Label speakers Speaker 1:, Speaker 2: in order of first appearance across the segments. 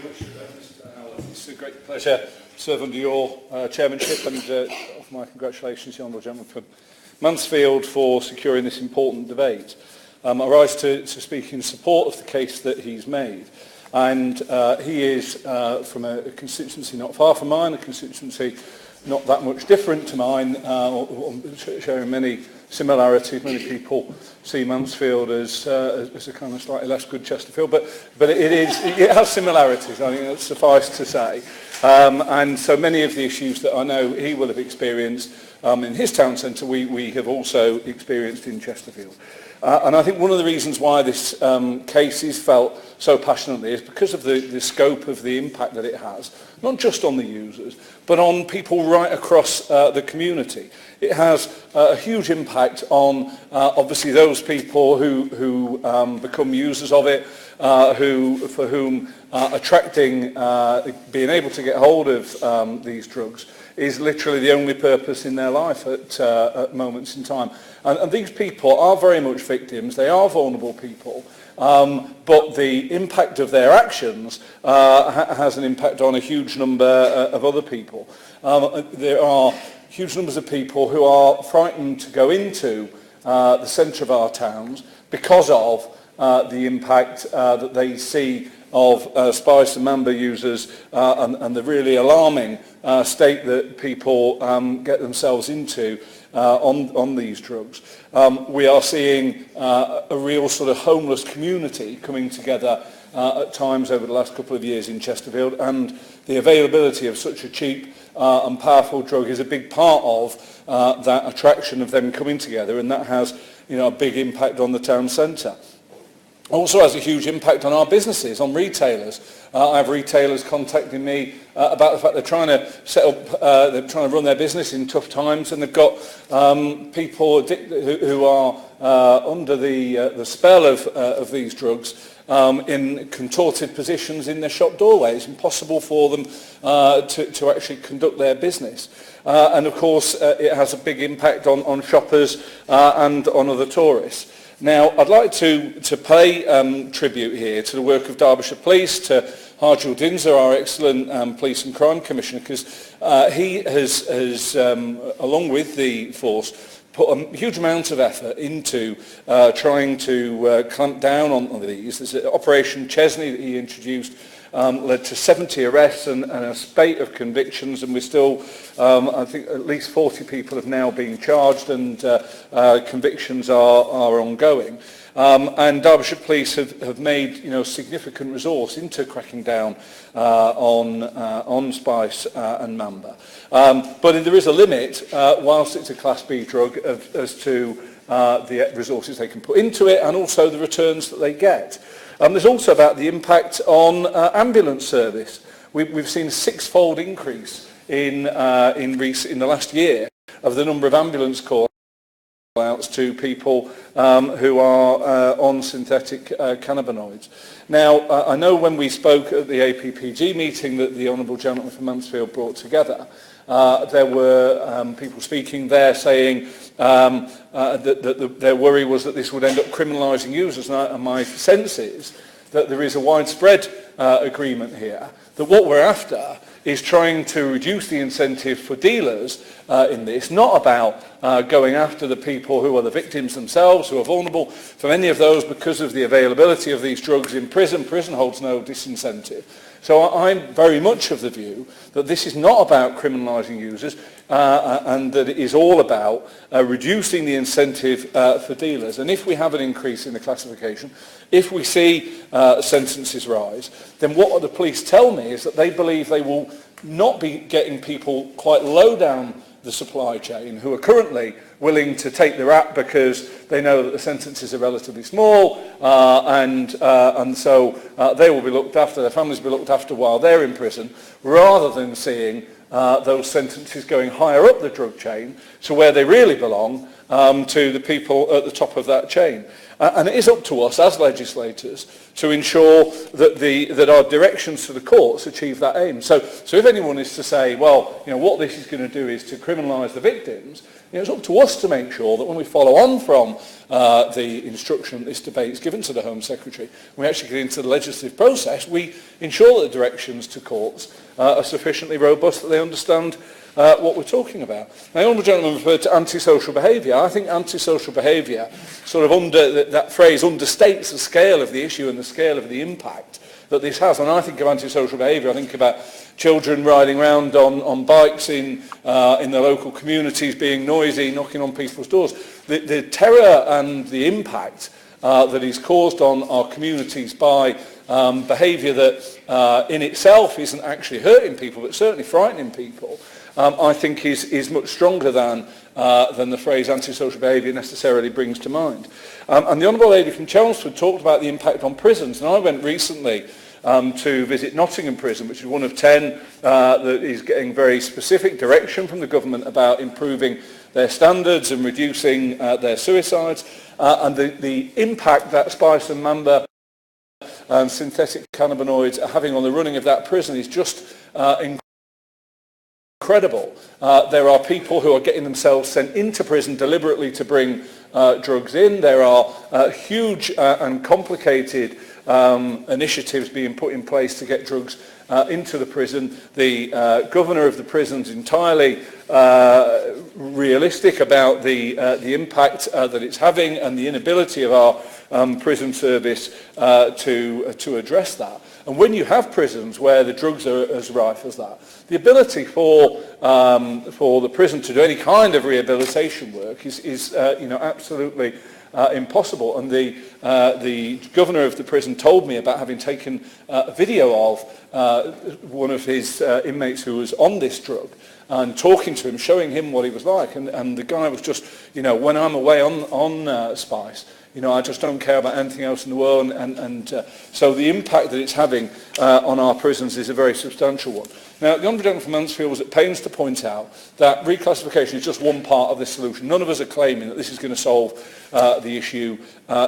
Speaker 1: much, Mr. Howard. It's a great pleasure to serve under your chairmanship, and offer my congratulations to the Honourable Gentleman from Mansfield for securing this important debate. I rise to speak in support of the case that he's made. And he is from a constituency not far from mine, a constituency not that much different to mine, sharing many similarities. Many people see Mansfield as a kind of slightly less good Chesterfield, but it has similarities, I think that's suffice to say. And so many of the issues that I know he will have experienced in his town centre, we have also experienced in Chesterfield. And I think one of the reasons why this case is felt so passionately is because of the scope of the impact that it has, not just on the users, but on people right across the community. It has a huge impact on, obviously, those people who become users of it, for whom attracting, being able to get hold of these drugs is literally the only purpose in their life at moments in time. And these people are very much victims. They are vulnerable people. But the impact of their actions has an impact on a huge number of other people. There are huge numbers of people who are frightened to go into the centre of our towns because of the impact that they see of Spice and Mamba users and the really alarming state that people get themselves into on these drugs. We are seeing a real sort of homeless community coming together at times over the last couple of years in Chesterfield, and the availability of such a cheap and powerful drug is a big part of that attraction of them coming together, and that has, a big impact on the town centre. Also has a huge impact on our businesses, on retailers. I have retailers contacting me about the fact they're trying to set up, they're trying to run their business in tough times, and they've got people who are under the spell of these drugs in contorted positions in their shop doorway. It's impossible for them to actually conduct their business. And of course, it has a big impact on shoppers and on other tourists. Now, I'd like to pay tribute here to the work of Derbyshire Police, to Harjul Dinser, our excellent Police and Crime Commissioner, because he has along with the force, put a huge amount of effort into trying to clamp down on these. There's Operation Chesney that he introduced, led to 70 arrests and a spate of convictions, and we're still, I think at least 40 people have now been charged, and convictions are ongoing. And Derbyshire Police have made significant resource into cracking down on Spice and Mamba. But there is a limit, whilst it's a Class B drug, as to the resources they can put into it, and also the returns that they get. There's also about the impact on ambulance service. We've seen a six-fold increase in the last year of the number of ambulance calls outs to people who are on synthetic cannabinoids. Now, I know when we spoke at the APPG meeting that the Honourable Gentleman from Mansfield brought together, there were people speaking there saying that their worry was that this would end up criminalising users, and my sense is that there is a widespread agreement here that what we're after is trying to reduce the incentive for dealers in this, not about going after the people who are the victims themselves, who are vulnerable from any of those because of the availability of these drugs in prison. Prison holds no disincentive. So I'm very much of the view that this is not about criminalising users, and that it is all about reducing the incentive for dealers. And if we have an increase in the classification, if we see sentences rise, then what the police tell me is that they believe they will not be getting people quite low down the supply chain who are currently willing to take the rap because they know that the sentences are relatively small, and so they will be looked after, their families will be looked after while they're in prison, rather than seeing those sentences going higher up the drug chain, so where they really belong, to the people at the top of that chain. And it is up to us as legislators to ensure that our directions to the courts achieve that aim. So if anyone is to say, well, what this is going to do is to criminalise the victims, it's up to us to make sure that when we follow on from the instruction that this debate is given to the Home Secretary, when we actually get into the legislative process, we ensure that the directions to courts are sufficiently robust, that they understand what we're talking about. Now, the Honourable Gentleman referred to antisocial behaviour. I think antisocial behaviour, sort of under that phrase, understates the scale of the issue and the scale of the impact that this has. When I think of antisocial behaviour, I think about children riding around on bikes in their local communities, being noisy, knocking on people's doors. The terror and the impact that is caused on our communities by behaviour that in itself isn't actually hurting people, but certainly frightening people, I think is much stronger than the phrase antisocial behaviour necessarily brings to mind. And the Honourable Lady from Chelmsford talked about the impact on prisons, and I went recently to visit Nottingham Prison, which is one of 10 that is getting very specific direction from the government about improving their standards and reducing their suicides, and the impact that Spice and Mamba and synthetic cannabinoids are having on the running of that prison is just incredible. There are people who are getting themselves sent into prison deliberately to bring drugs in. There are huge and complicated initiatives being put in place to get drugs into the prison. The governor of the prison is entirely realistic about the impact that it's having and the inability of our prison service to address that. And when you have prisons where the drugs are as rife as that, the ability for the prison to do any kind of rehabilitation work is absolutely impossible. And the governor of the prison told me about having taken a video of one of his inmates who was on this drug and talking to him, showing him what he was like. And the guy was just, when I'm away on Spice, I just don't care about anything else in the world. So the impact that it's having on our prisons is a very substantial one. Now, the Honourable Gentleman from Mansfield was at pains to point out that reclassification is just one part of this solution. None of us are claiming that this is going to solve the issue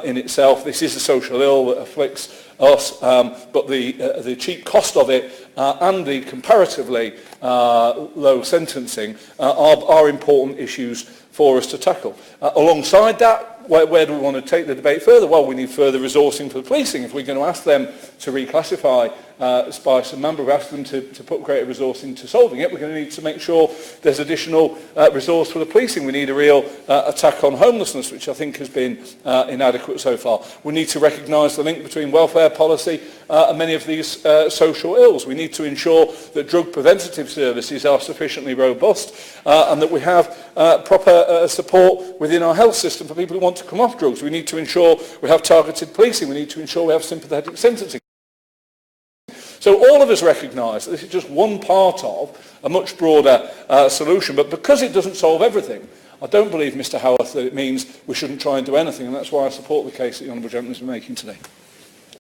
Speaker 1: in itself. This is a social ill that afflicts us, but the cheap cost of it and the comparatively low sentencing are important issues for us to tackle. Alongside that, where do we want to take the debate further? Well, we need further resourcing for the policing. If we're going to ask them to reclassify Spice and Mamba, we ask them to put greater resource into solving it. We're going to need to make sure there's additional resource for the policing. We need a real attack on homelessness, which I think has been inadequate so far. We need to recognise the link between welfare policy and many of these social ills. We need to ensure that drug preventative services are sufficiently robust and that we have proper support within our health system for people who want to come off drugs. We need to ensure we have targeted policing. We need to ensure we have sympathetic sentencing. So all of us recognise that this is just one part of a much broader solution, but because it doesn't solve everything, I don't believe, Mr Howarth, that it means we shouldn't try and do anything, and that's why I support the case that the Honourable Gentleman is making today.